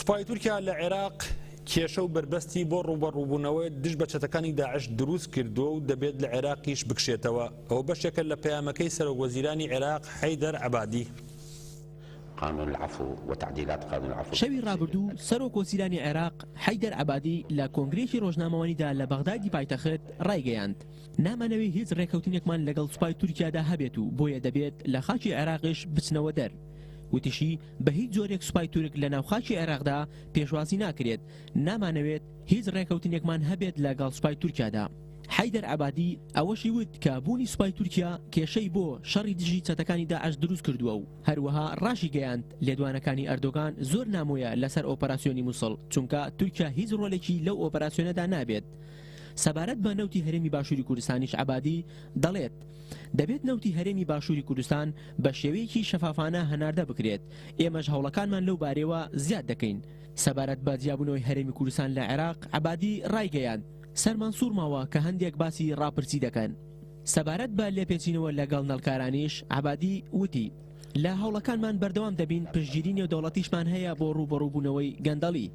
سوپای تورکیا لە عێراق کێشە و بربەستی بۆ ڕوبەڕووبوونەوەی دژ بە چەتەکانی داعش دروست کردووە و دەبێت لە عێراقیش بکشێتەوە. ئەو بەشێکە لە پەیامەکەی سەرۆکوەزیرانی عێراق حەیدەر عەبادی. شەوی ڕابردوو سەرۆکوەزیرانی عێراق حەیدەر عەبادی لە کۆنگرێکی ڕۆژنامەوانیدا لە بەغدادی پایتەخت ڕایگەیاند نامانەوەی هیچ ڕێکەوتنێکمان لەگەڵ سوپای تورکیادا هەبێت و بۆیە دەبێت لە خاکی عێراقیش بچنەوە دەر. وتیشی بە هیچ جۆرێک سوپای تورک لە ناوخاکی عێراقدا پێشوازی ناکرێت، نامانەوێت هیچ ڕێکەوتنێکمان هەبێت لەگەڵ سوپای تورکیادا. حەیدەر عەبادی ئەوەشی وت کە بوونی سوپای تورکیا کێشەی بۆ شەڕی دژی چەتەکانی داعش دروست کردووە و هەروەها ڕاشی گەیاند لێدوانەکانی ئەردۆغان زۆر نامۆیە لەسەر ئۆپەراسیۆنی مووسڵ چونکە تورکیا هیچ ڕۆلێکی لەو ئۆپەراسیۆنەدا نابێت. سەبارەت بە نەوتی هەرێمی باشووری کوردستانیش عەبادی دەڵێت دەبێت نەوتی هەرێمی باشووری کوردستان بە شێوەیەکی شەفافانە هەناردە بکرێت. ئێمەش هەوڵەکانمان لەو بارەوە زیاد دەکەین. سەبارەت بە جیابوونەوەی هەرێمی کوردستان لە عێراق عەبادی ڕایگەیاند سەرمانسوور ماوە کە هەندێک باسی ڕاپرسی دەکەن. سەبارەت بە لێپێچینەوە لەگەڵ نەڵکارانیش عەبادی وتی لە هەوڵەکانمان بەردەوام دەبین پشتگیری نێودەوڵەتیشمان هەیە بۆ ڕوبەڕووبوونەوەی گەندەڵی.